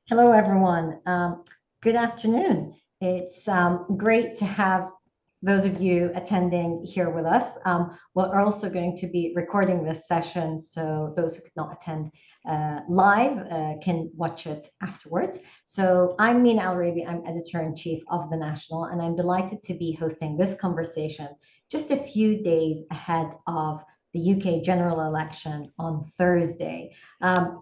Hello, everyone. Good afternoon. It's great to have those of you attending here with us. We're also going to be recording this session, so those who could not attend live can watch it afterwards. So I'm Mina Al-Oraibi. I'm editor-in-chief of The National, and I'm delighted to be hosting this conversation just a few days ahead of the UK general election on Thursday.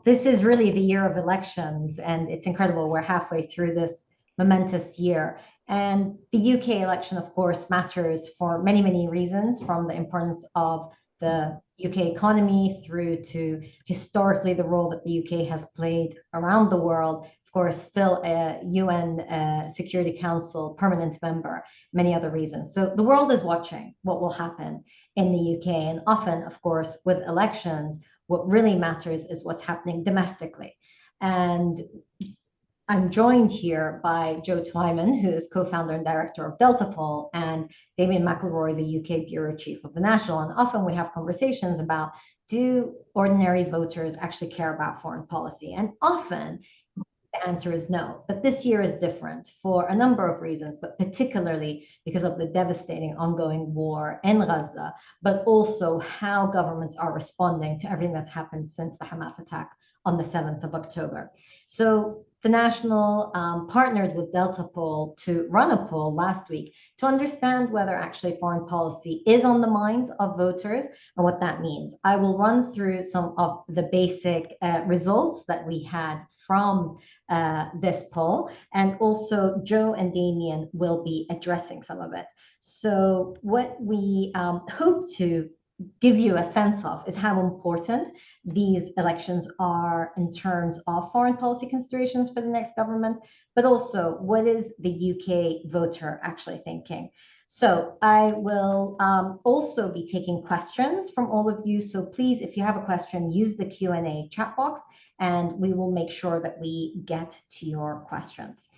This is really the year of elections, and it's incredible. We're halfway through this momentous year. And the UK election, of course, matters for many, many reasons, from the importance of the UK economy through to historically the role that the UK has played around the world. Of course, still a UN Security Council permanent member, many other reasons. So the world is watching what will happen in the UK. And often, of course, with elections, what really matters is what's happening domestically. And I'm joined here by Joe Twyman, who is co-founder and director of Deltapoll, and Damien McElroy, the UK bureau chief of The National. And often we have conversations about, do ordinary voters actually care about foreign policy? And often the answer is no. But this year is different for a number of reasons, but particularly because of the devastating ongoing war in Gaza, but also how governments are responding to everything that's happened since the Hamas attack on the 7th of October. So the National partnered with Deltapoll to run a poll last week to understand whether actually foreign policy is on the minds of voters and what that means. I will run through some of the basic results that we had from this poll, and also Joe and Damien will be addressing some of it. So what we hope to give you a sense of is how important these elections are in terms of foreign policy considerations for the next government, but also what is the UK voter actually thinking. So I will also be taking questions from all of you. So please, if you have a question, use the Q&A chat box, and we will make sure that we get to your questions.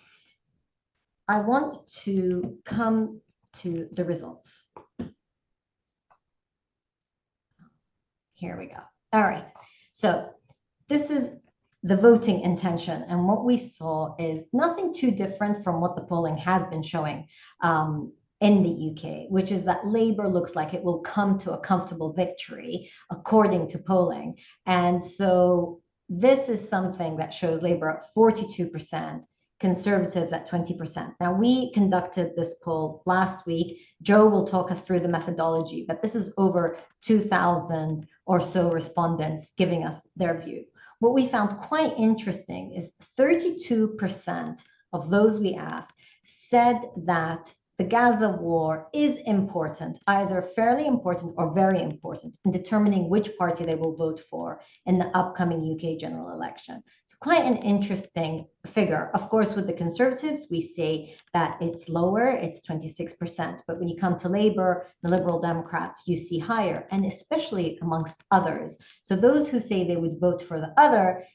I want to come to the results. Here we go. All right. So this is the voting intention. And what we saw is nothing too different from what the polling has been showing in the UK, which is that Labour looks like it will come to a comfortable victory according to polling. And so this is something that shows Labour at 42%, Conservatives at 20%. Now, we conducted this poll last week. Joe will talk us through the methodology, but this is over 2,000 or so respondents giving us their view. What we found quite interesting is 32% of those we asked said that the Gaza war is important, either fairly important or very important, in determining which party they will vote for in the upcoming UK general election. So quite an interesting figure. Of course, with the Conservatives, we say that it's lower, it's 26%. But when you come to Labour, the Liberal Democrats, you see higher, and especially amongst others. So those who say they would vote for the other,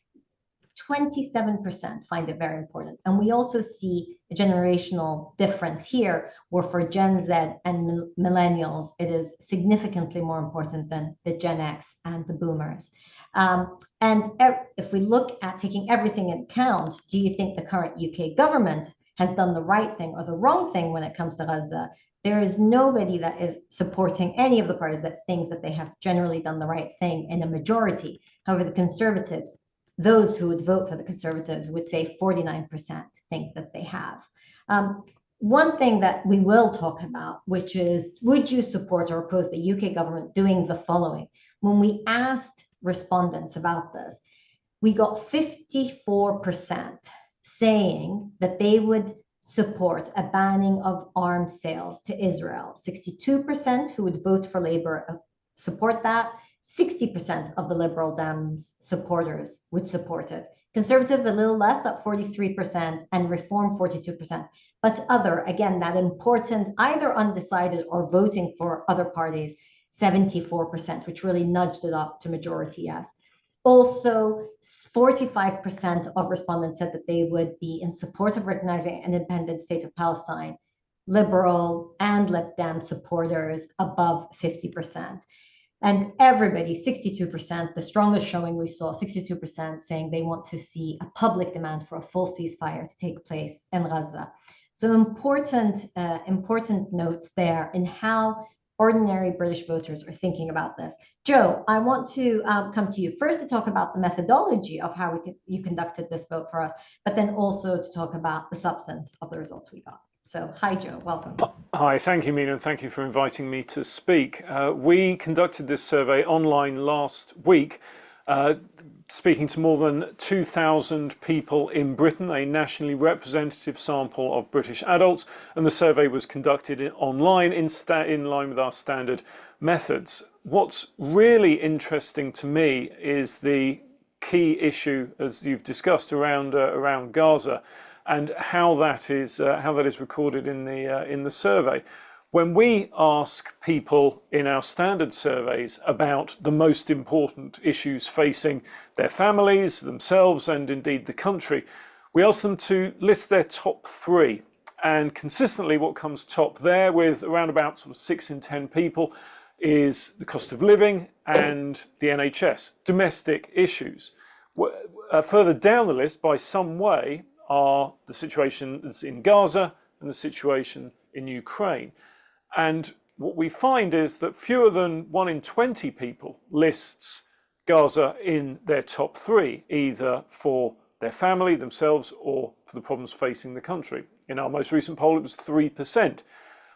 27% find it very important. And we also see a generational difference here, where for Gen Z and millennials, it is significantly more important than the Gen X and the boomers. And if we look at taking everything into account, do you think the current UK government has done the right thing or the wrong thing when it comes to Gaza? There is nobody that is supporting any of the parties that thinks that they have generally done the right thing in a majority. However, the Conservatives, those who would vote for the Conservatives, would say 49% think that they have. One thing that we will talk about, which is, would you support or oppose the UK government doing the following? When we asked respondents about this, we got 54% saying that they would support a banning of arms sales to Israel. 62% who would vote for Labour support that. 60% of the Liberal Dems supporters would support it. Conservatives a little less at 43%, and Reform 42%. But other, again, that important, either undecided or voting for other parties, 74%, which really nudged it up to majority yes. Also, 45% of respondents said that they would be in support of recognizing an independent state of Palestine. Liberal and Lib Dem supporters above 50%. And everybody, 62%, the strongest showing we saw, 62% saying they want to see a public demand for a full ceasefire to take place in Gaza. So important notes there in how ordinary British voters are thinking about this. Joe, I want to come to you first to talk about the methodology of how you conducted this vote for us, but then also to talk about the substance of the results we got. So, hi, Joe, welcome. Hi, thank you, Mina, and thank you for inviting me to speak. We conducted this survey online last week, speaking to more than 2,000 people in Britain, a nationally representative sample of British adults, and the survey was conducted online in line with our standard methods. What's really interesting to me is the key issue, as you've discussed, around Gaza, and how that is recorded in the survey. When we ask people in our standard surveys about the most important issues facing their families, themselves, and indeed the country, we ask them to list their top three. And consistently what comes top there, with around about sort of 6 in 10 people, is the cost of living and the NHS, domestic issues. Further down the list, by some way, are the situations in Gaza and the situation in Ukraine. And what we find is that fewer than 1 in 20 people lists Gaza in their top three, either for their family, themselves, or for the problems facing the country. In our most recent poll, it was 3%.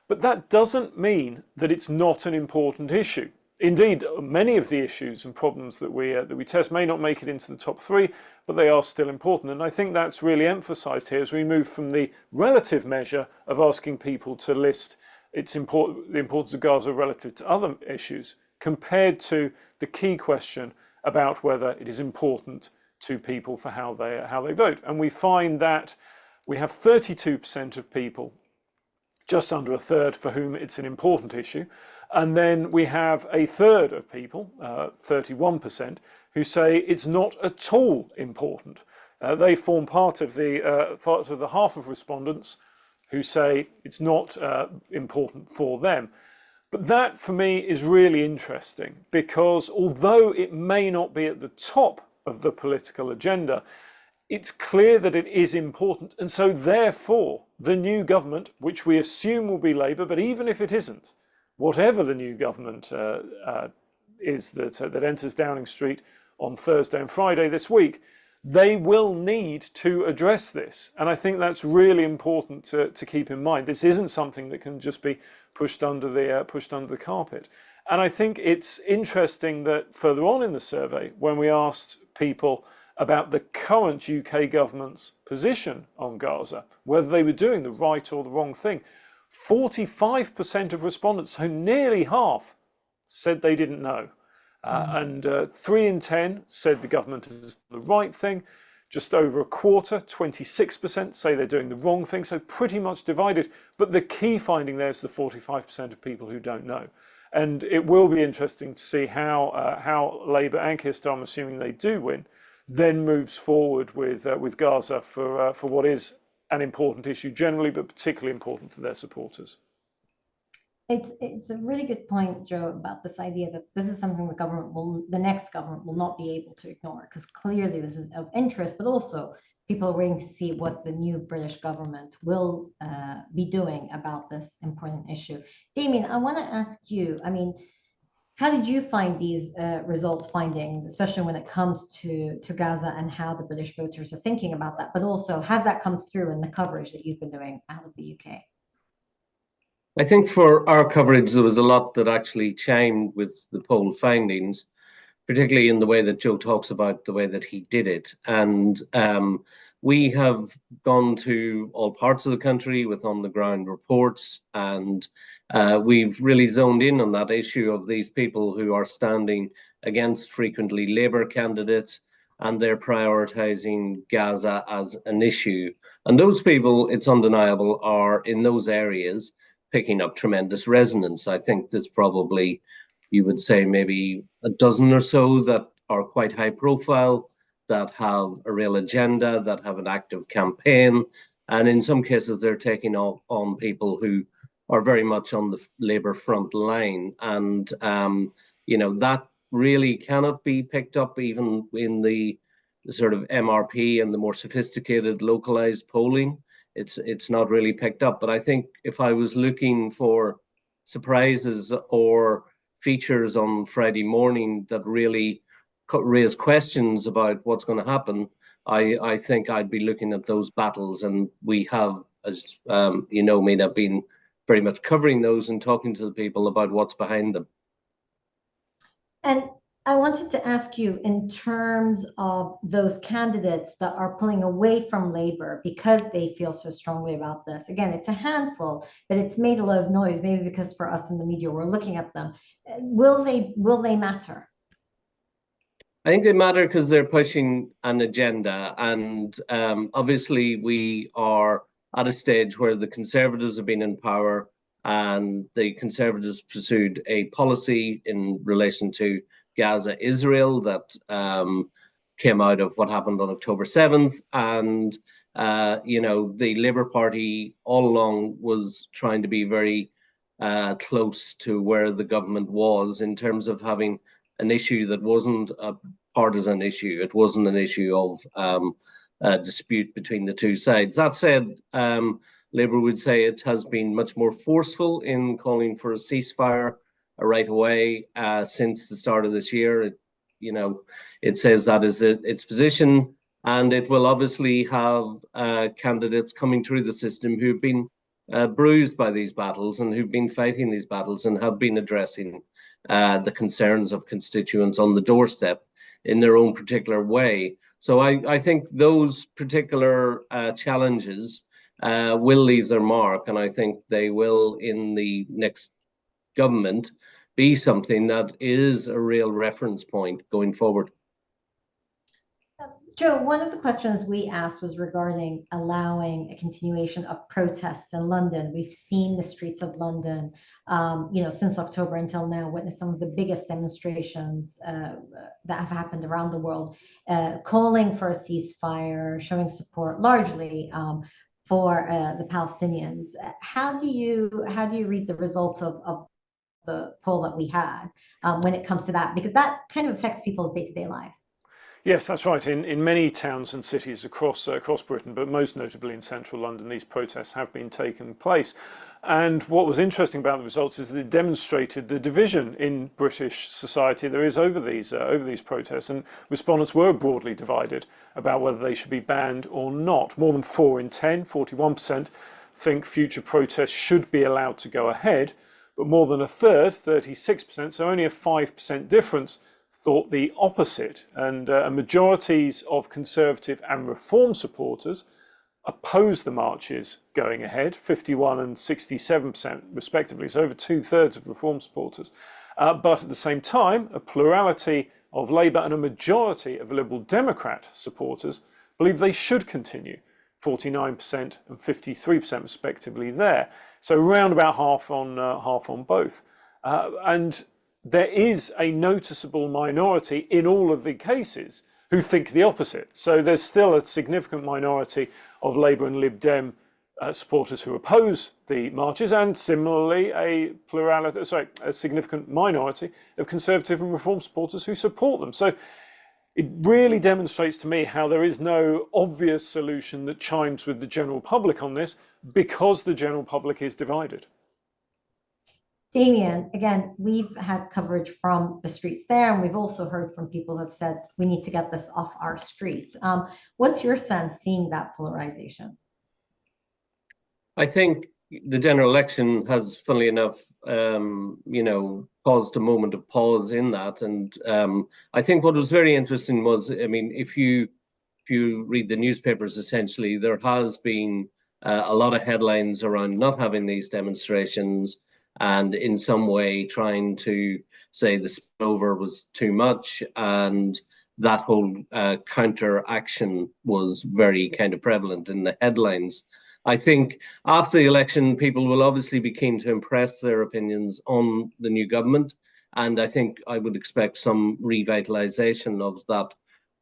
But that doesn't mean that it's not an important issue. Indeed, many of the issues and problems that we test may not make it into the top three, but they are still important. And I think that's really emphasised here as we move from the relative measure of asking people to list the importance of Gaza relative to other issues, compared to the key question about whether it is important to people for how they vote. And we find that we have 32% of people, just under a third, for whom it's an important issue. And then we have a third of people, 31%, who say it's not at all important. They form part of the half of respondents who say it's not important for them. But that, for me, is really interesting, because although it may not be at the top of the political agenda, it's clear that it is important. And so therefore, the new government, which we assume will be Labour, but even if it isn't, whatever the new government is that enters Downing Street on Thursday and Friday this week, they will need to address this. And I think that's really important to keep in mind. This isn't something that can just be pushed under the carpet. And I think it's interesting that further on in the survey, when we asked people about the current UK government's position on Gaza, whether they were doing the right or the wrong thing, 45% of respondents, so nearly half, said they didn't know. And 3 in 10 said the government is the right thing. Just over a quarter, 26%, say they're doing the wrong thing. So pretty much divided. But the key finding there is the 45% of people who don't know. And it will be interesting to see how Labour and Keir Starmer, assuming they do win, then moves forward with Gaza for what is an important issue generally, but particularly important for their supporters. It's a really good point, Joe, about this idea that this is something the next government will not be able to ignore, because clearly this is of interest, but also people are waiting to see what the new British government will be doing about this important issue. Damien, I want to ask you, I mean, how did you find these results findings, especially when it comes to Gaza and how the British voters are thinking about that? But also, has that come through in the coverage that you've been doing out of the UK? I think for our coverage, there was a lot that actually chimed with the poll findings, particularly in the way that Joe talks about the way that he did it. And we have gone to all parts of the country with on-the-ground reports, and we've really zoned in on that issue of these people who are standing against frequently Labour candidates, and they're prioritising Gaza as an issue. And those people, it's undeniable, are in those areas picking up tremendous resonance. I think there's probably, you would say, maybe a dozen or so that are quite high profile, that have a real agenda, that have an active campaign. And in some cases, they're taking on people who are very much on the Labour front line. And that really cannot be picked up even in the sort of MRP and the more sophisticated localized polling. It's not really picked up. But I think if I was looking for surprises or features on Friday morning that really raise questions about what's going to happen, I think I'd be looking at those battles. And we have, as Mina, been very much covering those and talking to the people about what's behind them. And I wanted to ask you, in terms of those candidates that are pulling away from Labour because they feel so strongly about this. Again, it's a handful, but it's made a lot of noise, maybe because for us in the media, we're looking at them. Will they matter? I think they matter because they're pushing an agenda. And obviously, we are at a stage where the Conservatives have been in power, and the Conservatives pursued a policy in relation to Gaza, Israel, that came out of what happened on October 7th. And, the Labour Party all along was trying to be very close to where the government was in terms of having an issue that wasn't a partisan issue. It wasn't an issue of a dispute between the two sides. That said, Labour would say it has been much more forceful in calling for a ceasefire right away since the start of this year. It says that is its position, and it will obviously have candidates coming through the system who've been bruised by these battles and who've been fighting these battles and have been addressing the concerns of constituents on the doorstep in their own particular way. So I think those particular challenges will leave their mark, and I think they will, in the next government, be something that is a real reference point going forward. Joe, one of the questions we asked was regarding allowing a continuation of protests in London. We've seen the streets of London, since October until now, witness some of the biggest demonstrations that have happened around the world, calling for a ceasefire, showing support largely for the Palestinians. How do you read the results of the poll that we had when it comes to that? Because that kind of affects people's day-to-day life. Yes, that's right. In many towns and cities across Britain, but most notably in central London, these protests have been taking place. And what was interesting about the results is that it demonstrated the division in British society there is over these protests, and respondents were broadly divided about whether they should be banned or not. More than 4 in 10, 41%, think future protests should be allowed to go ahead, but more than a third, 36%, so only a 5% difference, thought the opposite. And majorities of Conservative and Reform supporters opposed the marches going ahead, 51 and 67% respectively, so over 2/3 of Reform supporters. But at the same time, a plurality of Labour and a majority of Liberal Democrat supporters believe they should continue, 49% and 53% respectively there. So round about half on both. And there is a noticeable minority in all of the cases who think the opposite. So there's still a significant minority of Labour and Lib Dem supporters who oppose the marches, and similarly a significant minority of Conservative and Reform supporters who support them. So it really demonstrates to me how there is no obvious solution that chimes with the general public on this, because the general public is divided. Damien, again, we've had coverage from the streets there, and we've also heard from people who have said we need to get this off our streets. What's your sense seeing that polarization? I think the general election has, funnily enough, caused a moment of pause in that. And I think what was very interesting was, if you read the newspapers, essentially, there has been a lot of headlines around not having these demonstrations, and in some way trying to say the spillover was too much, and that whole counter action was very kind of prevalent in the headlines. I think after the election, people will obviously be keen to impress their opinions on the new government, and I think I would expect some revitalization of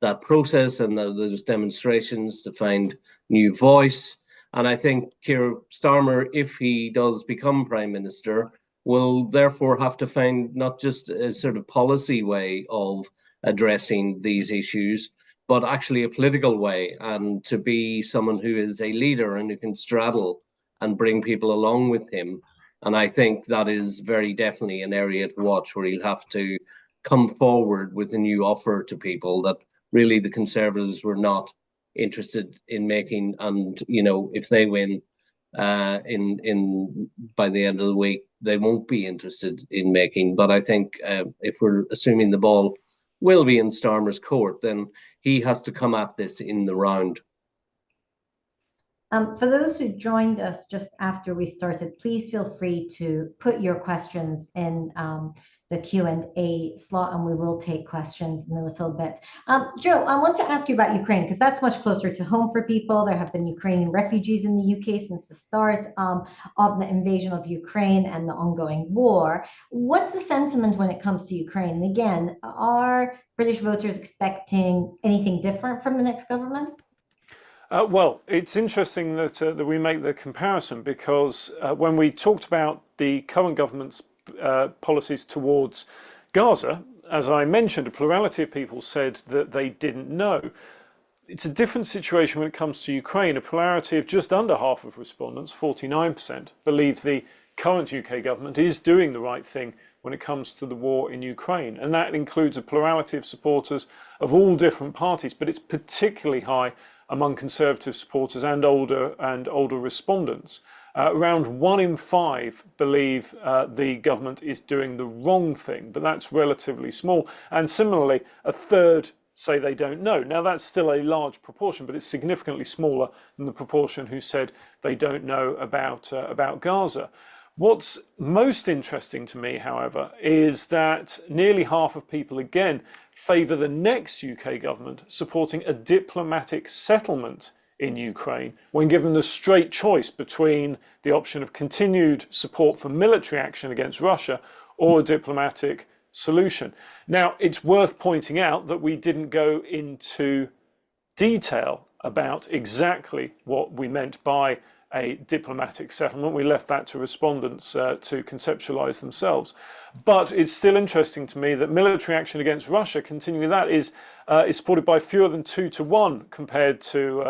that process and those demonstrations to find new voice. And I think Keir Starmer, if he does become Prime Minister, will therefore have to find not just a sort of policy way of addressing these issues, but actually a political way, and to be someone who is a leader and who can straddle and bring people along with him. And I think that is very definitely an area to watch, where he'll have to come forward with a new offer to people that really the Conservatives were not interested in making. And, you know, if they win in by the end of the week, they won't be interested in making. But I think if we're assuming the ball will be in Starmer's court, then he has to come at this in the round. For those who joined us just after we started, please feel free to put your questions in the Q&A slot, and we will take questions in a little bit. Joe, I want to ask you about Ukraine, because that's much closer to home for people. There have been Ukrainian refugees in the UK since the start of the invasion of Ukraine and the ongoing war. What's the sentiment when it comes to Ukraine? And again, are British voters expecting anything different from the next government? Well, it's interesting that that we make the comparison, because when we talked about the current government's policies towards Gaza, as I mentioned, a plurality of people said that they didn't know. It's a different situation when it comes to Ukraine. A plurality of just under half of respondents, 49%, believe the current UK government is doing the right thing when it comes to the war in Ukraine. And that includes a plurality of supporters of all different parties, but it's particularly high among Conservative supporters and older respondents. Around 1 in 5 believe the government is doing the wrong thing, but that's relatively small. And similarly, a third say they don't know. Now, that's still a large proportion, but it's significantly smaller than the proportion who said they don't know about Gaza. What's most interesting to me, however, is that nearly half of people again favour the next UK government supporting a diplomatic settlement in Ukraine when given the straight choice between the option of continued support for military action against Russia or a diplomatic solution. Now, it's worth pointing out that we didn't go into detail about exactly what we meant by a diplomatic settlement. We left that to respondents to conceptualize themselves. But it's still interesting to me that military action against Russia, continuing that, is supported by fewer than 2 to 1 compared to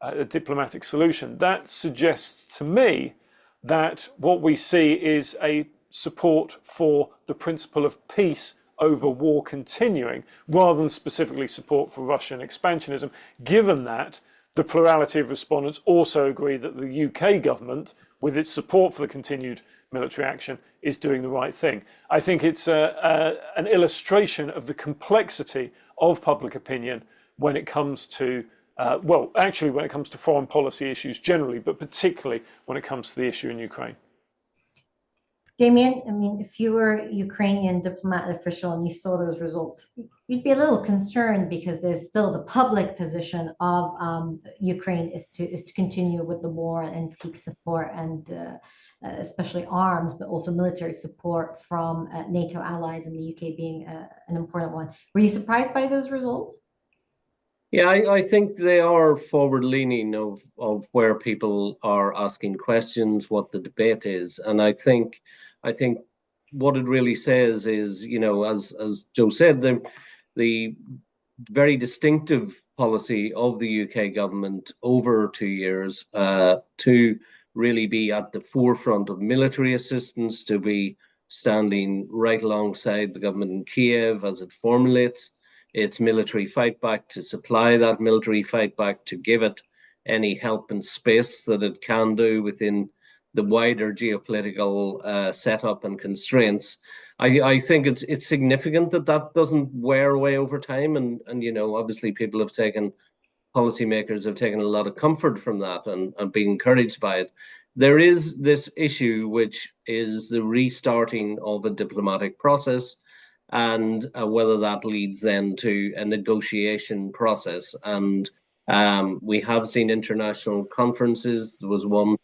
a diplomatic solution. That suggests to me that what we see is a support for the principle of peace over war continuing, rather than specifically support for Russian expansionism, given that the plurality of respondents also agree that the UK government, with its support for the continued military action, is doing the right thing. I think it's an illustration of the complexity of public opinion when it comes to, well, actually when it comes to foreign policy issues generally, but particularly when it comes to the issue in Ukraine. Damien, I mean, if you were a Ukrainian diplomat official and you saw those results, you'd be a little concerned, because there's still the public position of Ukraine is to continue with the war and seek support, and especially arms, but also military support from NATO allies, and the UK being an important one. Were you surprised by those results? Yeah, I think they are forward-leaning of where people are asking questions, what the debate is, and I think what it really says is, you know, as Joe said, the very distinctive policy of the UK government over 2 years to really be at the forefront of military assistance, to be standing right alongside the government in Kiev as it formulates its military fight back, to supply that military fight back, to give it any help and space that it can do within the wider geopolitical setup and constraints. I think it's significant that doesn't wear away over time, and you know, obviously policymakers have taken a lot of comfort from that and been encouraged by it. There is this issue, which is the restarting of a diplomatic process, and whether that leads then to a negotiation process. And we have seen international conferences. There was one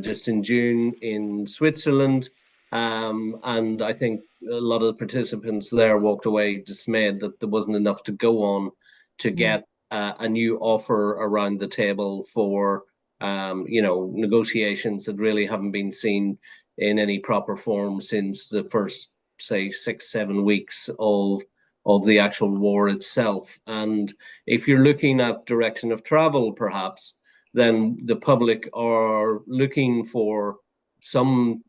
just in June in Switzerland, and I think a lot of the participants there walked away dismayed that there wasn't enough to go on to get a new offer around the table for negotiations that really haven't been seen in any proper form since the first, say, 6-7 weeks of the actual war itself. And if you're looking at direction of travel, perhaps, then the public are looking for some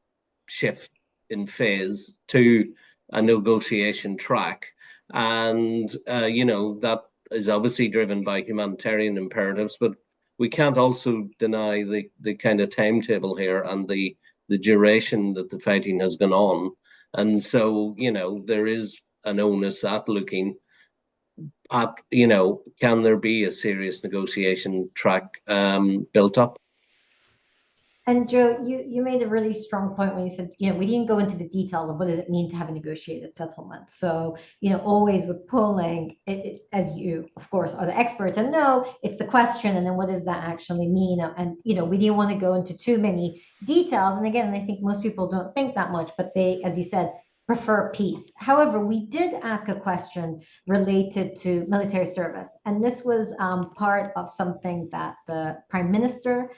shift in phase to a negotiation track. And, that is obviously driven by humanitarian imperatives, but we can't also deny the kind of timetable here and the duration that the fighting has gone on. And so, there is an onus at looking at, can there be a serious negotiation track built up? And Joe, you made a really strong point when you said, we didn't go into the details of what does it mean to have a negotiated settlement. So, always with polling, as you, of course, are the experts and know, it's the question, and then what does that actually mean? And, we didn't want to go into too many details. And again, I think most people don't think that much, but they, as you said, prefer peace. However, we did ask a question related to military service. And this was part of something that the Prime Minister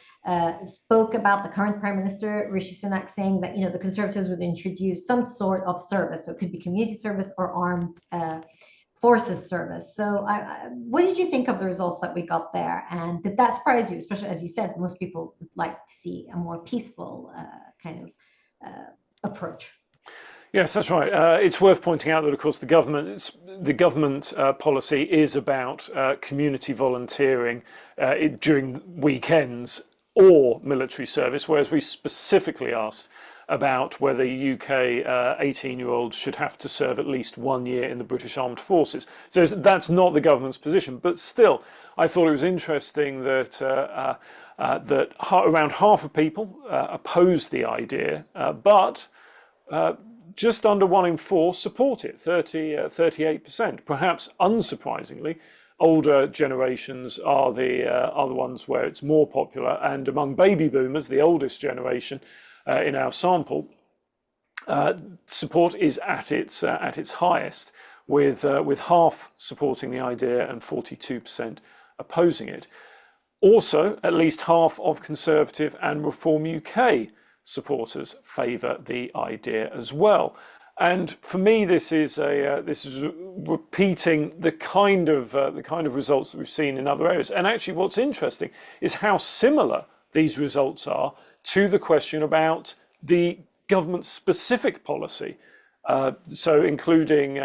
spoke about, the current Prime Minister, Rishi Sunak, saying that, the Conservatives would introduce some sort of service. So it could be community service or armed forces service. So what did you think of the results that we got there? And did that surprise you, especially as you said, most people would like to see a more peaceful kind of approach? Yes, that's right. It's worth pointing out that, of course, the government policy is about community volunteering during weekends or military service, whereas we specifically asked about whether UK 18-year-olds should have to serve at least 1 year in the British Armed Forces. So that's not the government's position, but still, I thought it was interesting that around half of people opposed the idea, but just under 1 in 4 support it, 38%. Perhaps unsurprisingly, older generations are the ones where it's more popular, and among baby boomers, the oldest generation in our sample, support is at its highest, with half supporting the idea and 42% opposing it. Also, at least half of Conservative and Reform UK supporters favour the idea as well. And for me, this is repeating the kind of results that we've seen in other areas. And actually, what's interesting is how similar these results are to the question about the government's specific policy. So including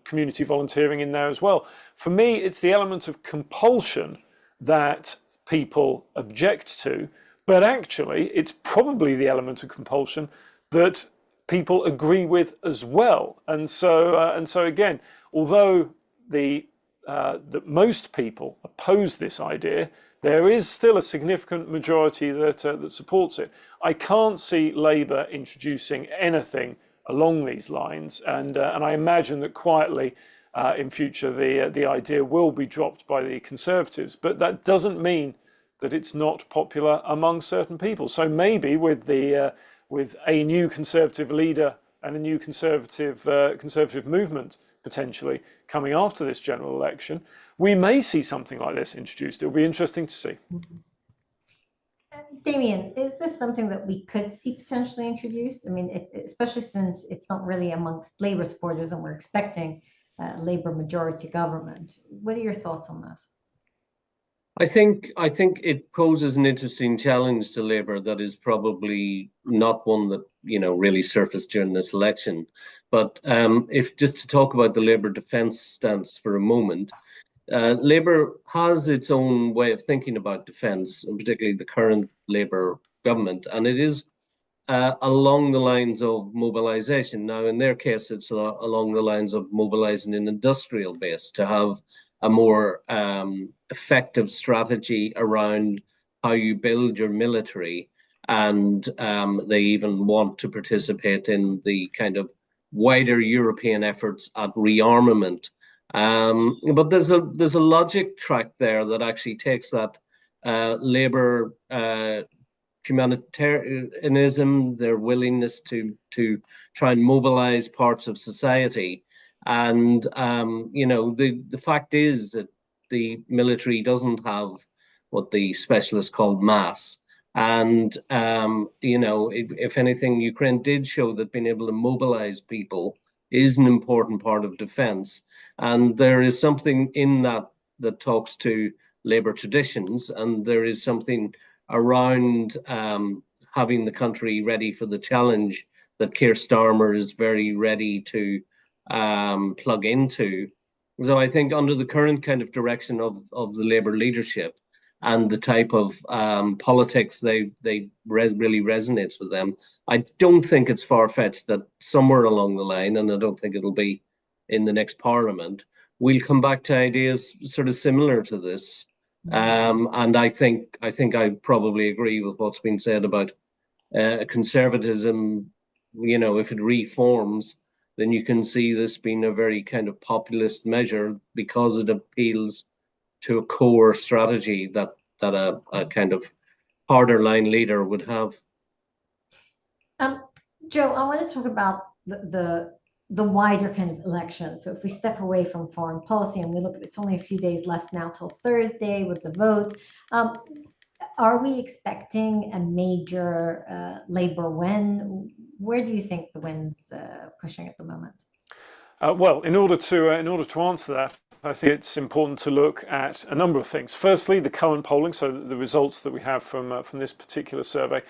community volunteering in there as well. For me, it's the element of compulsion that people object to. But actually, it's probably the element of compulsion that people agree with as well. And so again, although that most people oppose this idea, there is still a significant majority that supports it. I can't see Labour introducing anything along these lines, and I imagine that quietly in future the idea will be dropped by the Conservatives. But that doesn't mean that it's not popular among certain people. So maybe with a new Conservative leader and a new Conservative movement potentially coming after this general election, we may see something like this introduced. It'll be interesting to see. Damien, is this something that we could see potentially introduced? I mean, especially since it's not really amongst Labour supporters and we're expecting Labour majority government. What are your thoughts on this? I think it poses an interesting challenge to Labour that is probably not one that really surfaced during this election. But if just to talk about the Labour defence stance for a moment, Labour has its own way of thinking about defence, and particularly the current Labour government, and it is along the lines of mobilisation. Now, in their case, it's along the lines of mobilising an industrial base to have a more effective strategy around how you build your military, and they even want to participate in the kind of wider European efforts at rearmament. But there's a logic track there that actually takes that Labour humanitarianism, their willingness to try and mobilise parts of society. And the fact is that the military doesn't have what the specialists called mass. And, if anything, Ukraine did show that being able to mobilize people is an important part of defense. And there is something in that talks to labor traditions, and there is something around having the country ready for the challenge that Keir Starmer is very ready to plug into. So I think under the current kind of direction of the Labour leadership and the type of politics they really resonates with them, I don't think it's far-fetched that somewhere along the line, and I don't think it'll be in the next parliament, we'll come back to ideas sort of similar to this. And I think I probably agree with what's been said about conservatism. If it reforms, then you can see this being a very kind of populist measure because it appeals to a core strategy that a kind of harder line leader would have. Joe, I want to talk about the wider kind of election. So if we step away from foreign policy and we look at it's only a few days left now till Thursday with the vote. Are we expecting a major Labour win? Where do you think the wind's pushing at the moment? Well, in order to answer that, I think it's important to look at a number of things. Firstly, the current polling, so the results that we have from this particular survey,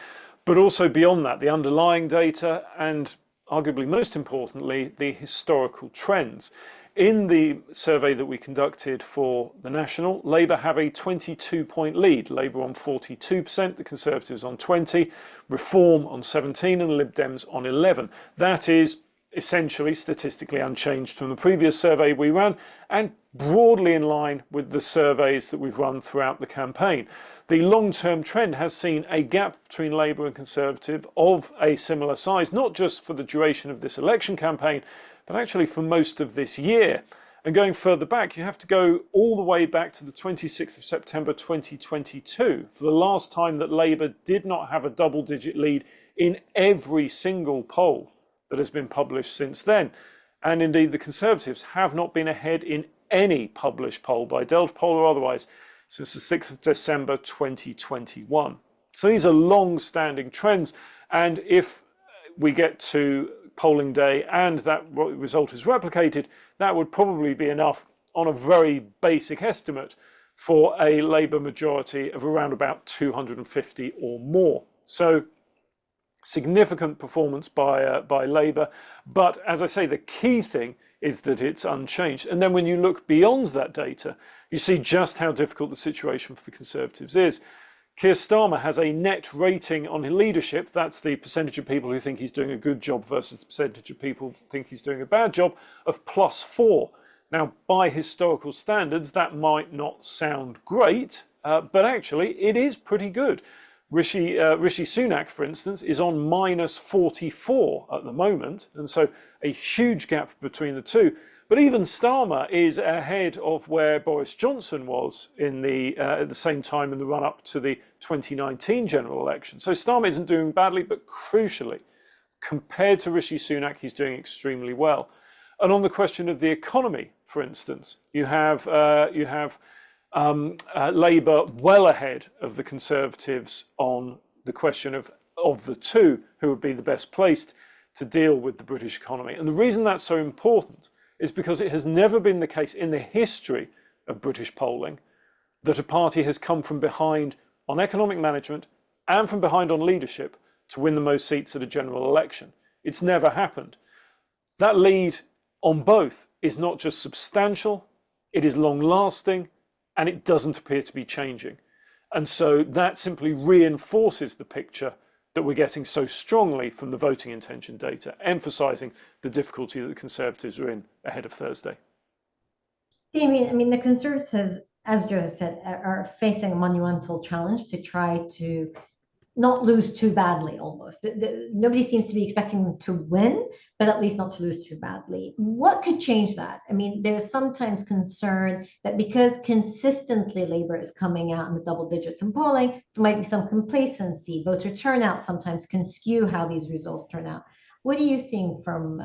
but also beyond that, the underlying data, and arguably most importantly, the historical trends. In the survey that we conducted for the National, Labour have a 22-point lead. Labour on 42%, the Conservatives on 20%, Reform on 17%, and Lib Dems on 11%. That is essentially statistically unchanged from the previous survey we ran, and broadly in line with the surveys that we've run throughout the campaign. The long-term trend has seen a gap between Labour and Conservative of a similar size, not just for the duration of this election campaign, but actually for most of this year. And going further back, you have to go all the way back to the 26th of September 2022 for the last time that Labour did not have a double-digit lead in every single poll that has been published since then. And indeed, the Conservatives have not been ahead in any published poll by Deltapoll or otherwise since the 6th of December 2021. So these are long-standing trends. And if we get to polling day and that result is replicated, that would probably be enough on a very basic estimate for a Labour majority of around about 250 or more. So significant performance by Labour, but as I say, the key thing is that it's unchanged. And then when you look beyond that data, you see just how difficult the situation for the Conservatives is. Keir Starmer has a net rating on leadership, that's the percentage of people who think he's doing a good job versus the percentage of people who think he's doing a bad job, of +4. Now, by historical standards, that might not sound great, but actually it is pretty good. Rishi Sunak, for instance, is on -44 at the moment, and so a huge gap between the two. But even Starmer is ahead of where Boris Johnson was in at the same time in the run-up to the 2019 general election. So Starmer isn't doing badly, but crucially, compared to Rishi Sunak, he's doing extremely well. And on the question of the economy, for instance, you have Labour well ahead of the Conservatives on the question of the two who would be the best placed to deal with the British economy. And the reason that's so important is because it has never been the case in the history of British polling that a party has come from behind on economic management and from behind on leadership to win the most seats at a general election. It's never happened. That lead on both is not just substantial, it is long-lasting, and it doesn't appear to be changing. And so that simply reinforces the picture that we're getting so strongly from the voting intention data, emphasising the difficulty that the Conservatives are in ahead of Thursday. Damien, I mean, the Conservatives, as Joe has said, are facing a monumental challenge to try to not lose too badly almost. Nobody seems to be expecting them to win, but at least not to lose too badly. What could change that? I mean, there's sometimes concern that because consistently Labour is coming out in the double digits in polling, there might be some complacency. Voter turnout sometimes can skew how these results turn out. What are you seeing from,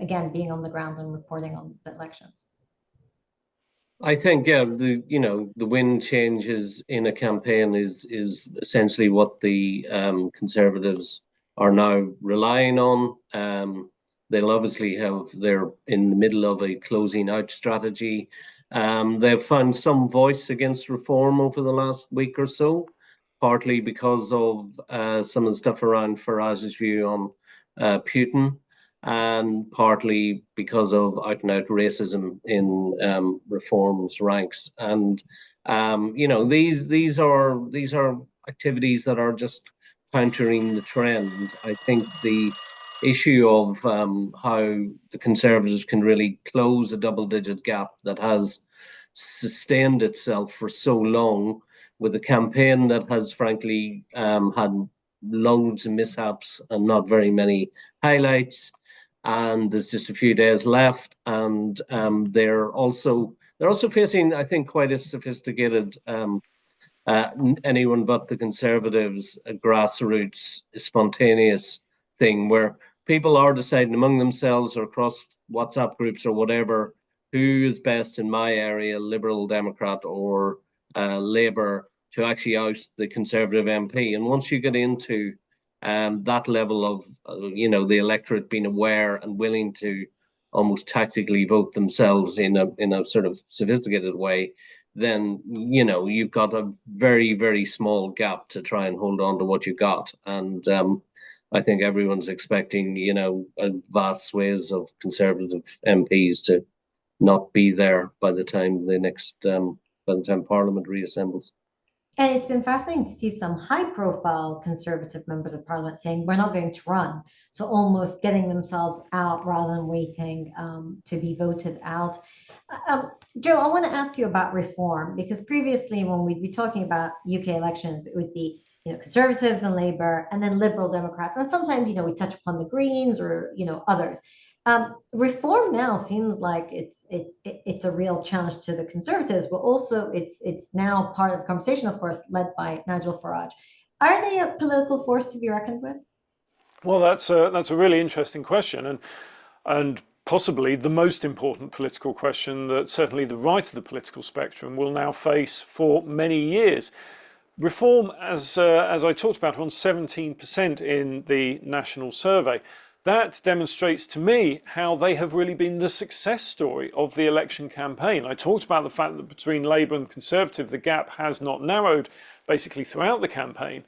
again, being on the ground and reporting on the elections? I think, yeah, the wind changes in a campaign is essentially what the Conservatives are now relying on. They'll obviously they're in the middle of a closing out strategy. They've found some voice against reform over the last week or so, partly because of some of the stuff around Farage's view on Putin, and partly because of out and out racism in reform's ranks. And these are activities that are just countering the trend. I think the issue of how the Conservatives can really close a double-digit gap that has sustained itself for so long, with a campaign that has frankly had loads of mishaps and not very many highlights, and there's just a few days left, and they're also facing, I think, quite a sophisticated anyone but the Conservatives a grassroots spontaneous thing where people are deciding among themselves or across WhatsApp groups or whatever who is best in my area, Liberal Democrat or Labour, to actually oust the Conservative MP. And once you get into that level of, the electorate being aware and willing to almost tactically vote themselves in a sort of sophisticated way, then, you've got a very, very small gap to try and hold on to what you got. And I think everyone's expecting, a vast swathes of Conservative MPs to not be there by the time Parliament reassembles. And it's been fascinating to see some high-profile Conservative members of Parliament saying we're not going to run. So almost getting themselves out rather than waiting to be voted out. Joe, I want to ask you about reform, because previously when we'd be talking about UK elections, it would be Conservatives and Labour, and then Liberal Democrats, and sometimes we touch upon the Greens or others. Reform now seems like it's a real challenge to the Conservatives, but also it's now part of the conversation, of course, led by Nigel Farage. Are they a political force to be reckoned with? Well, that's a really interesting question, and possibly the most important political question that certainly the right of the political spectrum will now face for many years. Reform, as I talked about, on 17% in the national survey. That demonstrates to me how they have really been the success story of the election campaign. I talked about the fact that between Labour and Conservative, the gap has not narrowed basically throughout the campaign.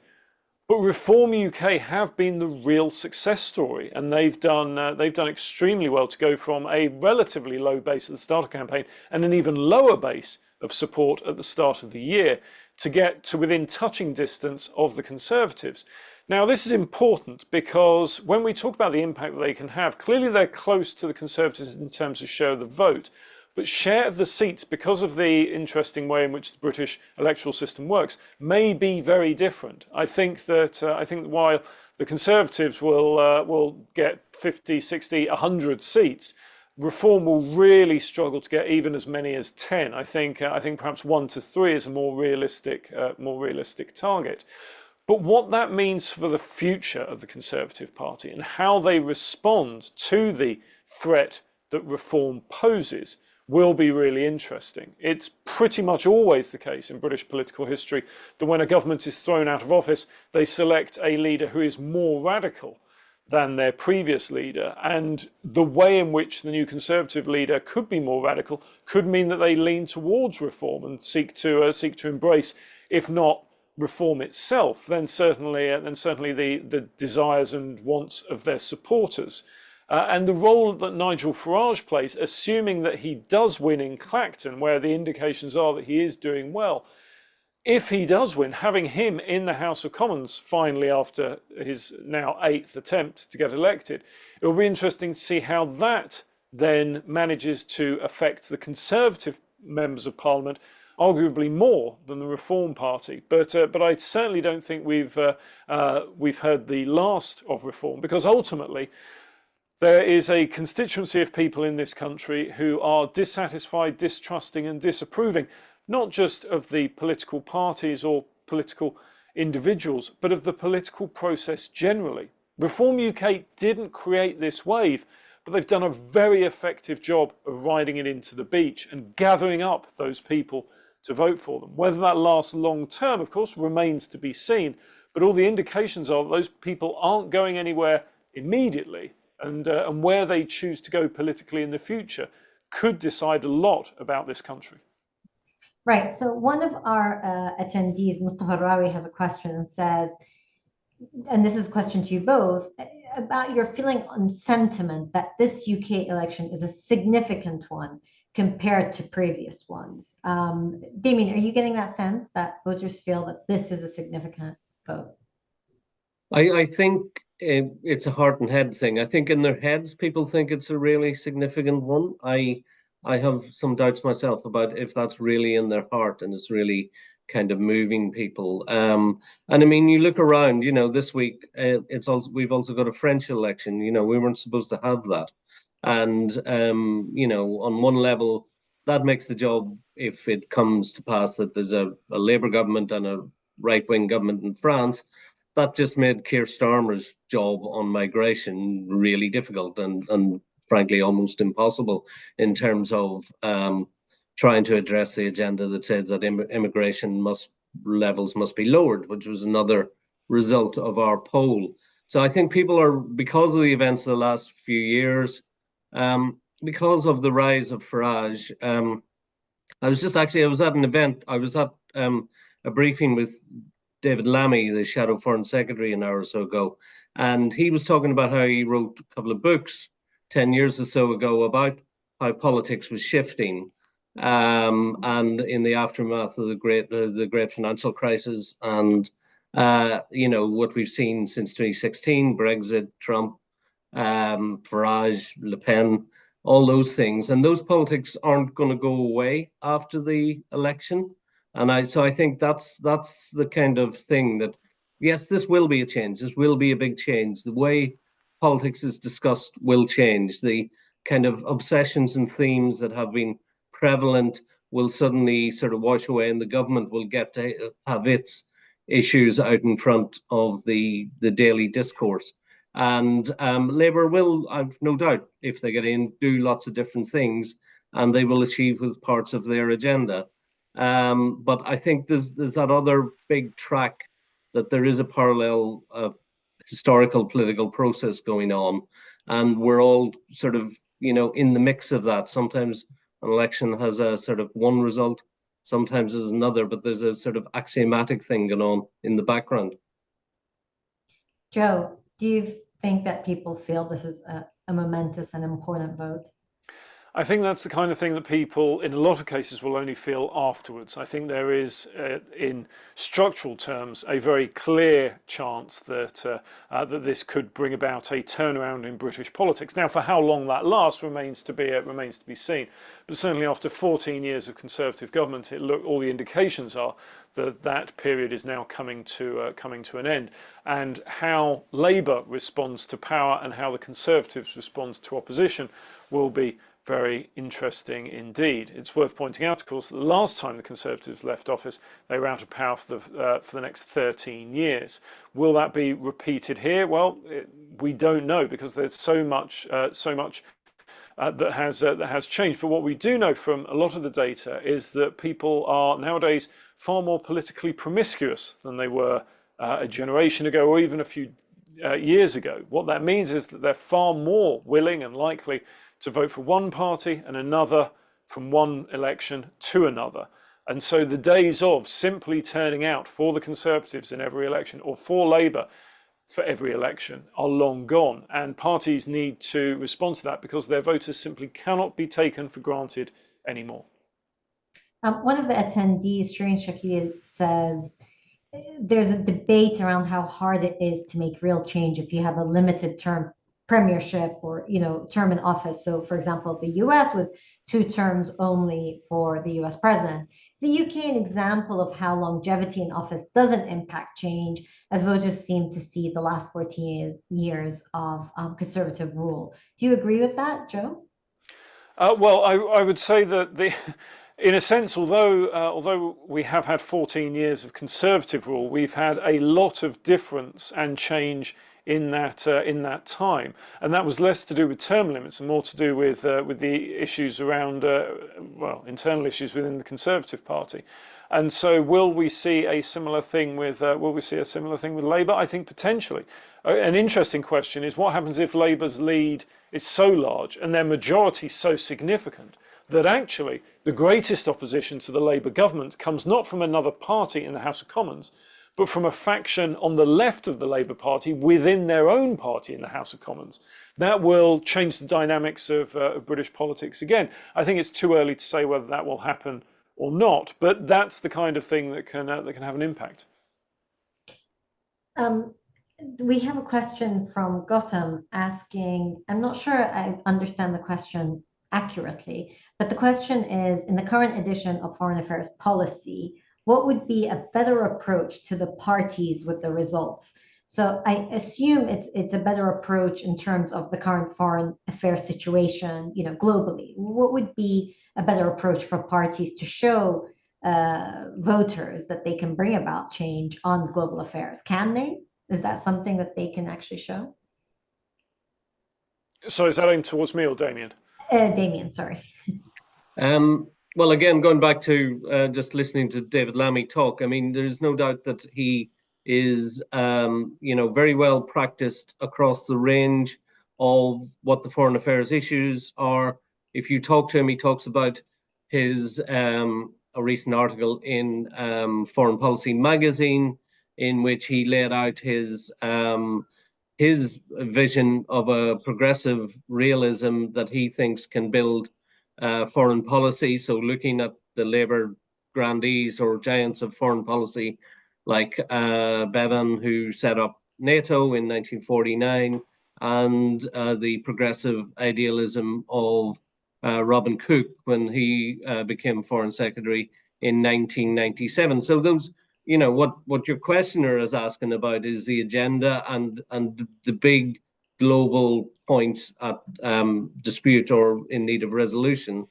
But Reform UK have been the real success story, and they've done extremely well to go from a relatively low base at the start of the campaign and an even lower base of support at the start of the year to get to within touching distance of the Conservatives. Now, this is important because when we talk about the impact that they can have, clearly they're close to the Conservatives in terms of share of the vote, but share of the seats, because of the interesting way in which the British electoral system works, may be very different. I think that while the Conservatives will get 50, 60, 100 seats, Reform will really struggle to get even as many as 10. I think perhaps 1 to 3 is a more realistic target. But what that means for the future of the Conservative Party and how they respond to the threat that Reform poses will be really interesting. It's pretty much always the case in British political history that when a government is thrown out of office, they select a leader who is more radical than their previous leader, and the way in which the new Conservative leader could be more radical could mean that they lean towards Reform and seek to embrace, if not Reform itself, then certainly the desires and wants of their supporters. And the role that Nigel Farage plays, assuming that he does win in Clacton, where the indications are that he is doing well, if he does win, having him in the House of Commons finally after his now 8th attempt to get elected, it will be interesting to see how that then manages to affect the Conservative members of Parliament, arguably more than the Reform Party. But I certainly don't think we've heard the last of Reform, because ultimately there is a constituency of people in this country who are dissatisfied, distrusting and disapproving, not just of the political parties or political individuals, but of the political process generally. Reform UK didn't create this wave, but they've done a very effective job of riding it into the beach and gathering up those people to vote for them. Whether that lasts long term, of course, remains to be seen, but all the indications are that those people aren't going anywhere immediately, and where they choose to go politically in the future could decide a lot about this country. Right. So one of our attendees, Mustafa Rawi, has a question and says, and this is a question to you both, about your feeling on sentiment that this UK election is a significant one compared to previous ones. Damien, are you getting that sense that voters feel that this is a significant vote? I think it's a heart and head thing. I think in their heads, people think it's a really significant one. I have some doubts myself about if that's really in their heart and it's really kind of moving people. And I mean, you look around, this week, we've also got a French election. We weren't supposed to have that. And, on one level, that makes the job, if it comes to pass that there's a Labour government and a right-wing government in France, that just made Keir Starmer's job on migration really difficult and frankly almost impossible in terms of trying to address the agenda that says that immigration levels must be lowered, which was another result of our poll. So I think people are, because of the events of the last few years, because of the rise of Farage, I was at an event, I was at a briefing with David Lammy, the Shadow Foreign Secretary, an hour or so ago, and he was talking about how he wrote a couple of books 10 years or so ago about how politics was shifting, and in the aftermath of the great financial crisis, and what we've seen since 2016, Brexit, Trump, Farage, Le Pen, all those things, and those politics aren't going to go away after the election. And I think that's the kind of thing that, yes, this will be a change. This will be a big change. The way politics is discussed will change. The kind of obsessions and themes that have been prevalent will suddenly sort of wash away, and the government will get to have its issues out in front of the daily discourse. And Labour will, I've no doubt, if they get in, do lots of different things, and they will achieve with parts of their agenda. But I think there's that other big track that there is a parallel historical political process going on, and we're all sort of in the mix of that. Sometimes an election has a sort of one result, sometimes there's another, but there's a sort of axiomatic thing going on in the background. Joe, do you think that people feel this is a momentous and important vote? I think that's the kind of thing that people, in a lot of cases, will only feel afterwards. I think there is, in structural terms, a very clear chance that that this could bring about a turnaround in British politics. Now, for how long that lasts remains to be seen. But certainly, after 14 years of Conservative government, all the indications are that period is now coming to an end. And how Labour responds to power and how the Conservatives respond to opposition will be very interesting indeed. It's worth pointing out, of course, that the last time the Conservatives left office, they were out of power for the next 13 years. Will that be repeated here? Well, we don't know, because there's so much that has changed. But what we do know from a lot of the data is that people are nowadays far more politically promiscuous than they were a generation ago, or even a few years ago. What that means is that they're far more willing and likely to vote for one party and another from one election to another. And so the days of simply turning out for the Conservatives in every election or for Labour for every election are long gone. And parties need to respond to that, because their voters simply cannot be taken for granted anymore. One of the attendees, Shireen Shakir, says there's a debate around how hard it is to make real change if you have a limited term premiership or term in office. So, for example, the US with 2 terms only for the US president. Is the UK an example of how longevity in office doesn't impact change, as voters seem to see the last 14 years of Conservative rule? Do you agree with that, Joe? Well, I would say that in a sense, although we have had 14 years of Conservative rule, we've had a lot of difference and change in that time, and that was less to do with term limits and more to do with the issues around internal issues within the Conservative Party. And so, will we see a similar thing with Labour? I think potentially. An interesting question is what happens if Labour's lead is so large and their majority so significant that actually the greatest opposition to the Labour government comes not from another party in the House of Commons, but from a faction on the left of the Labour Party within their own party in the House of Commons. That will change the dynamics of British politics again. I think it's too early to say whether that will happen or not, but that's the kind of thing that can have an impact. We have a question from Gotham asking, I'm not sure I understand the question accurately, but the question is, in the current edition of Foreign Affairs Policy, what would be a better approach to the parties with the results? So I assume it's a better approach in terms of the current foreign affairs situation, globally. What would be a better approach for parties to show voters that they can bring about change on global affairs? Can they? Is that something that they can actually show? So is that aimed towards me or Damien? Damien, sorry. Well, again, going back to just listening to David Lammy talk, I mean, there's no doubt that he is, very well practiced across the range of what the foreign affairs issues are. If you talk to him, he talks about his a recent article in Foreign Policy magazine, in which he laid out his vision of a progressive realism that he thinks can build foreign policy. So looking at the Labour grandees or giants of foreign policy, like Bevan, who set up NATO in 1949, and the progressive idealism of Robin Cook when he became Foreign Secretary in 1997. So those, what your questioner is asking about is the agenda and the big global points at dispute or in need of resolution.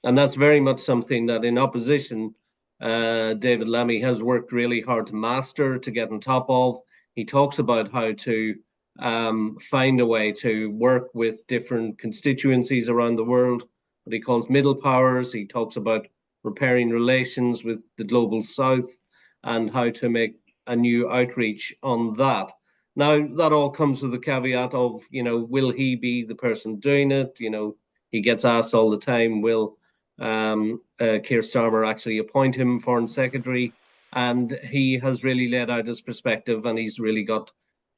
And that's very much something that in opposition, David Lammy has worked really hard to master, to get on top of. He talks about how to find a way to work with different constituencies around the world, what he calls middle powers. He talks about repairing relations with the global south and how to make a new outreach on that. Now, that all comes with the caveat of, will he be the person doing it? He gets asked all the time, will Keir Starmer actually appoint him Foreign Secretary? And he has really laid out his perspective, and he's really got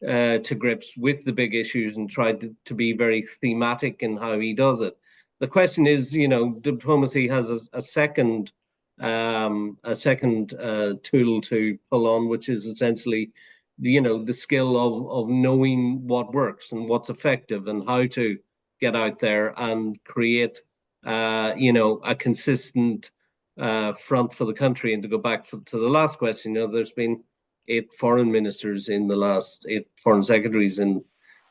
to grips with the big issues and tried to be very thematic in how he does it. The question is, diplomacy has a second tool to pull on, which is essentially, the skill of knowing what works and what's effective and how to get out there and create, a consistent front for the country. And to go back to the last question, there's been 8 foreign ministers in the last 8 foreign secretaries in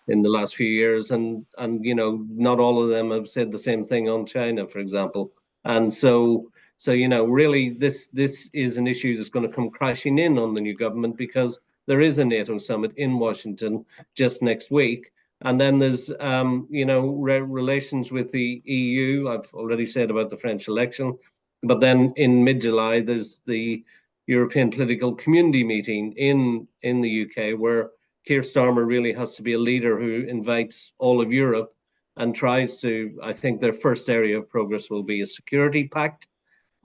the last few years, and not all of them have said the same thing on China, for example. And so really this is an issue that's going to come crashing in on the new government, because there is a NATO summit in Washington just next week. And then there's, relations with the EU. I've already said about the French election. But then in mid-July, there's the European Political Community meeting in the UK, where Keir Starmer really has to be a leader who invites all of Europe and tries to, I think their first area of progress will be a security pact,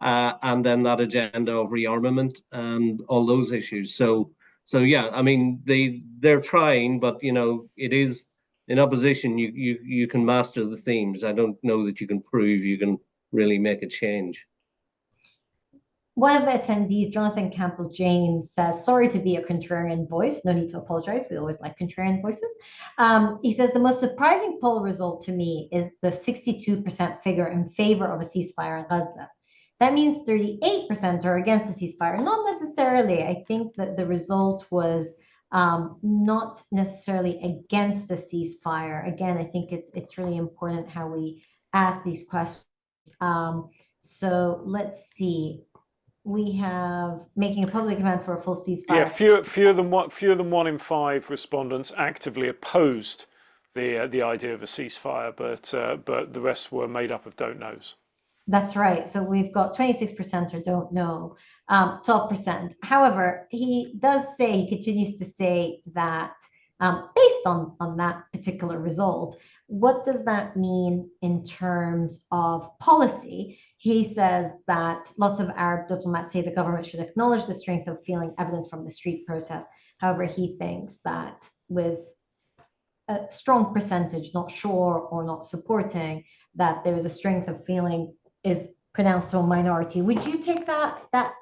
and then that agenda of rearmament and all those issues. So yeah, I mean, they're trying, but it is in opposition. You can master the themes. I don't know that you can prove you can really make a change. One of the attendees, Jonathan Campbell James, says, sorry to be a contrarian voice. No need to apologize. We always like contrarian voices. He says, the most surprising poll result to me is the 62% figure in favor of a ceasefire in Gaza. That means 38% are against the ceasefire. Not necessarily. I think that the result was not necessarily against the ceasefire. Again, I think it's really important how we ask these questions. So let's see. we have making a public demand for a full ceasefire. Yeah, fewer than 1 in 5 respondents actively opposed the idea of a ceasefire, but the rest were made up of don't knows. That's right. So we've got 26% or don't know, 12%. However, he continues to say that based on that particular result, what does that mean in terms of policy? He says that lots of Arab diplomats say the government should acknowledge the strength of feeling evident from the street protest. However, he thinks that with a strong percentage not sure or not supporting, that there is a strength of feeling is pronounced to a minority. Would you take that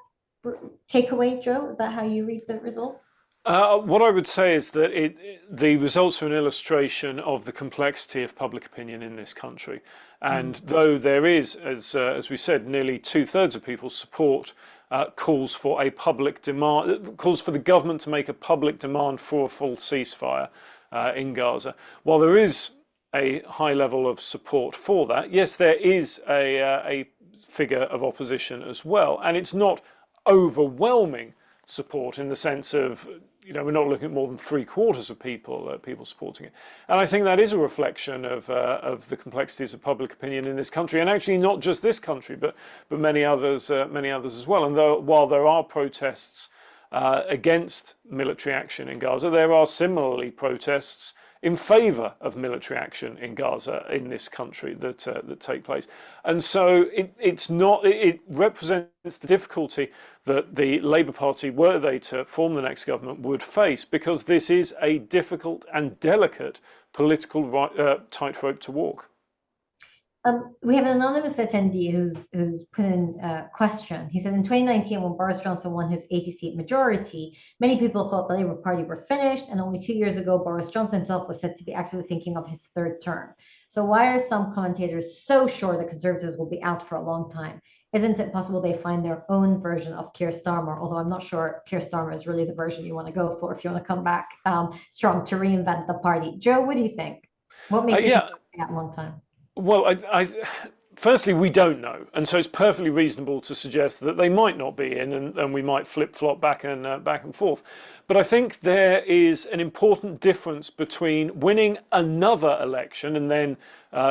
takeaway, Joe? Is that how you read the results? What I would say is that the results are an illustration of the complexity of public opinion in this country. And though there is, as we said, nearly 2/3 of people support calls for a public demand, calls for the government to make a public demand for a full ceasefire in Gaza. While there is a high level of support for that, yes, there is a figure of opposition as well, and it's not overwhelming support in the sense of, we're not looking at more than 3/4 of people supporting it. And I think that is a reflection of the complexities of public opinion in this country, and actually not just this country, but many others as well. And while there are protests against military action in Gaza, there are similarly protests in favour of military action in Gaza in this country that take place. And so it represents the difficulty that the Labour Party, were they to form the next government, would face, because this is a difficult and delicate political tightrope to walk. We have an anonymous attendee who's put in a question. He said, in 2019, when Boris Johnson won his 80-seat majority, many people thought the Labour Party were finished, and only 2 years ago, Boris Johnson himself was said to be actively thinking of his third term. So why are some commentators so sure that Conservatives will be out for a long time? Isn't it possible they find their own version of Keir Starmer? Although I'm not sure Keir Starmer is really the version you want to go for if you want to come back strong to reinvent the party. Joe, what do you think? What makes you think that long time? Well, firstly, we don't know, and so it's perfectly reasonable to suggest that they might not be in, and we might flip-flop back and forth. But I think there is an important difference between winning another election and then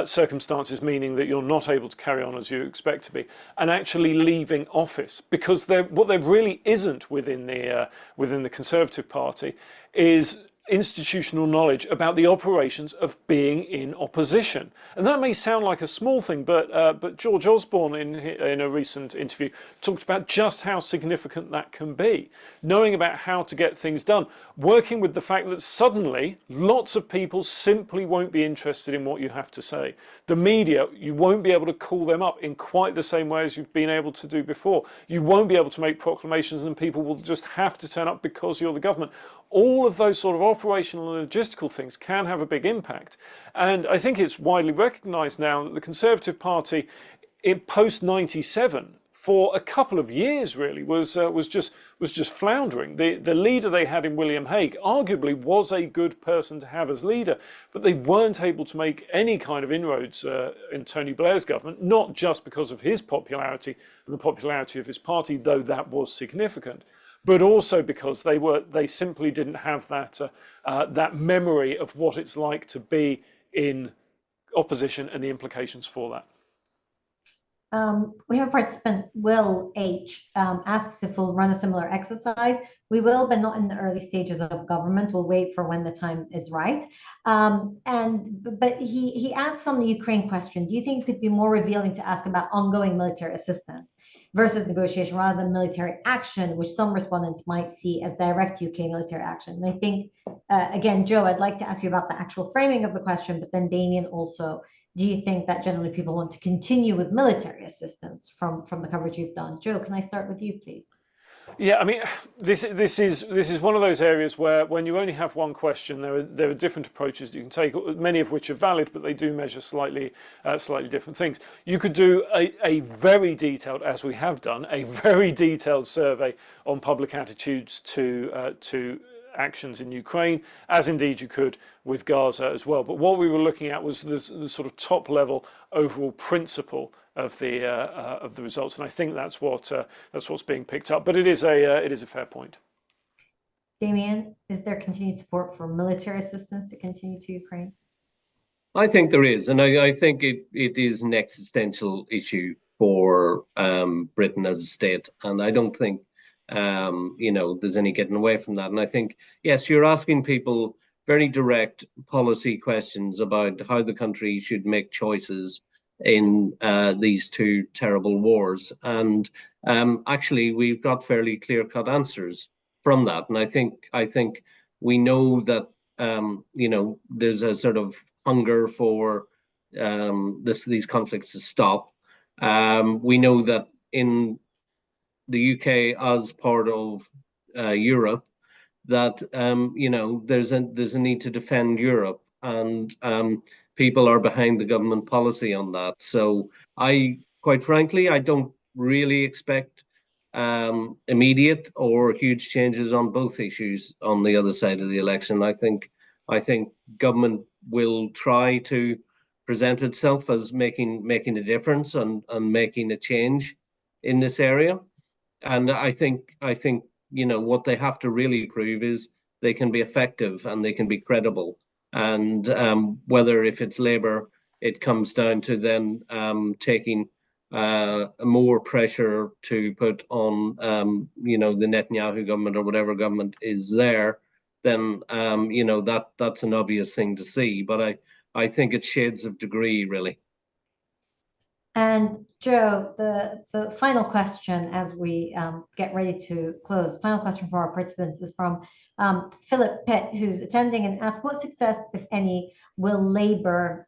circumstances meaning that you're not able to carry on as you expect to be, and actually leaving office. Because what there really isn't within the Conservative Party is institutional knowledge about the operations of being in opposition. And that may sound like a small thing, but George Osborne in a recent interview talked about just how significant that can be. Knowing about how to get things done, working with the fact that suddenly lots of people simply won't be interested in what you have to say. The media, you won't be able to call them up in quite the same way as you've been able to do before. You won't be able to make proclamations and people will just have to turn up because you're the government. All of those sort of operational and logistical things can have a big impact. And I think it's widely recognised now that the Conservative Party, in post-97, for a couple of years really, was just floundering. The leader they had in William Hague arguably was a good person to have as leader, but they weren't able to make any kind of inroads in Tony Blair's government, not just because of his popularity and the popularity of his party, though that was significant, but also because they simply didn't have that memory of what it's like to be in opposition and the implications for that. We have a participant, Will H, asks if we'll run a similar exercise. We will, but not in the early stages of government. We'll wait for when the time is right. But he asks on the Ukraine question, do you think it could be more revealing to ask about ongoing military assistance versus negotiation rather than military action, which some respondents might see as direct UK military action? And I think, again, Joe, I'd like to ask you about the actual framing of the question, but then Damien also, do you think that generally people want to continue with military assistance from the coverage you've done? Joe, can I start with you, please? Yeah, I mean, this is one of those areas where when you only have one question, there are different approaches you can take, many of which are valid, but they do measure slightly different things. You could do a very detailed, as we have done, a very detailed survey on public attitudes to actions in Ukraine, as indeed you could with Gaza as well. But what we were looking at was the sort of top level overall principle of the results, and I think that's what's being picked up. But it is a fair point. Damien, is there continued support for military assistance to continue to Ukraine? I think there is, and I think it is an existential issue for Britain as a state, and I don't think there's any getting away from that. And I think, yes, you're asking people very direct policy questions about how the country should make choices in these two terrible wars, and actually we've got fairly clear-cut answers from that. And I think we know that there's a sort of hunger for these conflicts to stop. We know that in the UK, as part of Europe, that there's a need to defend Europe, and people are behind the government policy on that. So quite frankly, I don't really expect immediate or huge changes on both issues on the other side of the election. I think government will try to present itself as making a difference and making a change in this area. And I think what they have to really prove is they can be effective and they can be credible. And whether if it's Labour, it comes down to then taking more pressure to put on the Netanyahu government or whatever government is there, then that's an obvious thing to see. But I think it's shades of degree, really. And Joe, the final question as we get ready to close, final question for our participants is from Philip Pitt, who's attending, and asks, what success, if any, will Labour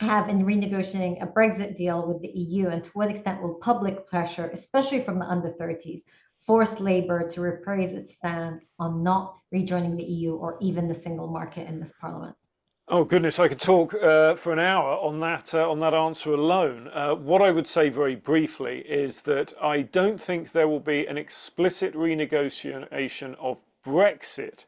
have in renegotiating a Brexit deal with the EU, and to what extent will public pressure, especially from the under-30s, force Labour to reprise its stance on not rejoining the EU or even the single market in this Parliament? Oh goodness, I could talk for an hour on that answer alone. What I would say very briefly is that I don't think there will be an explicit renegotiation of Brexit,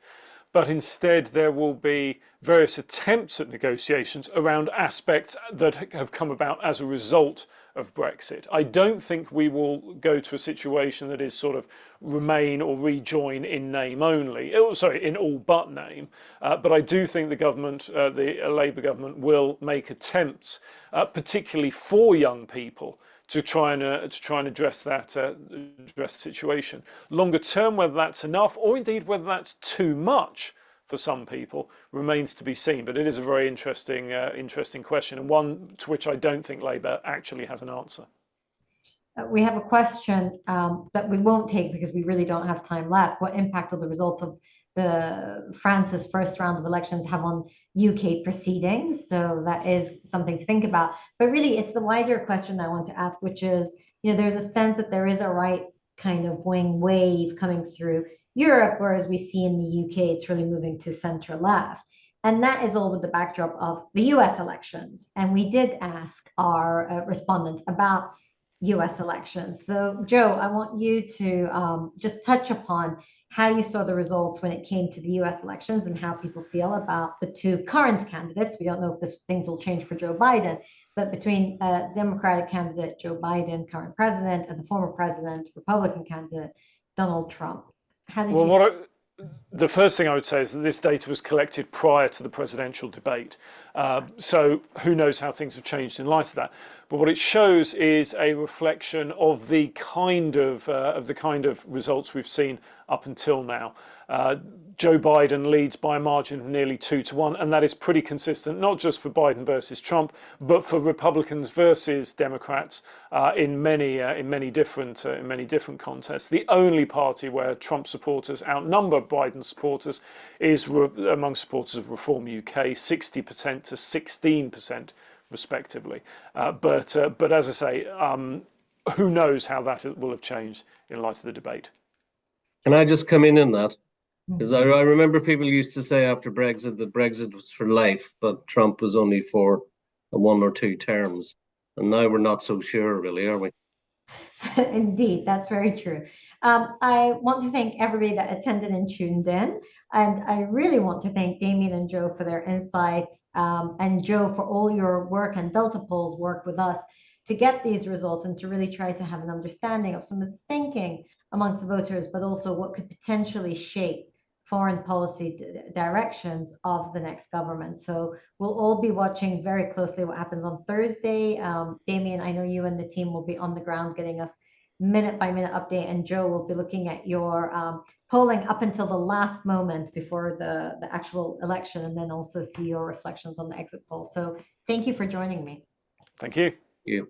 but instead there will be various attempts at negotiations around aspects that have come about as a result of Brexit. I don't think we will go to a situation that is sort of remain or rejoin in name only, in all but name, but I do think the government, the Labour government, will make attempts, particularly for young people, to try and address the situation. Longer term, whether that's enough or indeed whether that's too much for some people remains to be seen. But it is a very interesting question, and one to which I don't think Labour actually has an answer. We have a question that we won't take because we really don't have time left. What impact will the results of France's first round of elections have on UK proceedings? So that is something to think about. But really, it's the wider question I want to ask, which is, there's a sense that there is a right kind of wing wave coming through Europe, whereas we see in the UK, it's really moving to center left. And that is all with the backdrop of the US elections. And we did ask our respondents about US elections. So Joe, I want you to just touch upon how you saw the results when it came to the US elections and how people feel about the two current candidates. We don't know if things will change for Joe Biden, but between Democratic candidate Joe Biden, current president, and the former president, Republican candidate Donald Trump. How did you the first thing I would say is that this data was collected prior to the presidential debate. So who knows how things have changed in light of that. But what it shows is a reflection of the kind of results we've seen up until now. Joe Biden leads by a margin of nearly 2-1, and that is pretty consistent, not just for Biden versus Trump, but for Republicans versus Democrats in many different contests. The only party where Trump supporters outnumber Biden supporters is among supporters of Reform UK, 60% to 16%. Respectively, but as I say, who knows how that will have changed in light of the debate. Can I just come in on that? Because I remember people used to say after Brexit that Brexit was for life, but Trump was only for 1 or 2 terms, and now we're not so sure, really, are we? Indeed, that's very true. I want to thank everybody that attended and tuned in. And I really want to thank Damien and Joe for their insights, and Joe for all your work and Deltapoll's work with us to get these results and to really try to have an understanding of some of the thinking amongst the voters, but also what could potentially shape foreign policy directions of the next government. So we'll all be watching very closely what happens on Thursday. Damien, I know you and the team will be on the ground getting us minute by minute update, and Joe will be looking at your polling up until the last moment before the actual election, and then also see your reflections on the exit poll. So thank you for joining me. Thank you. You.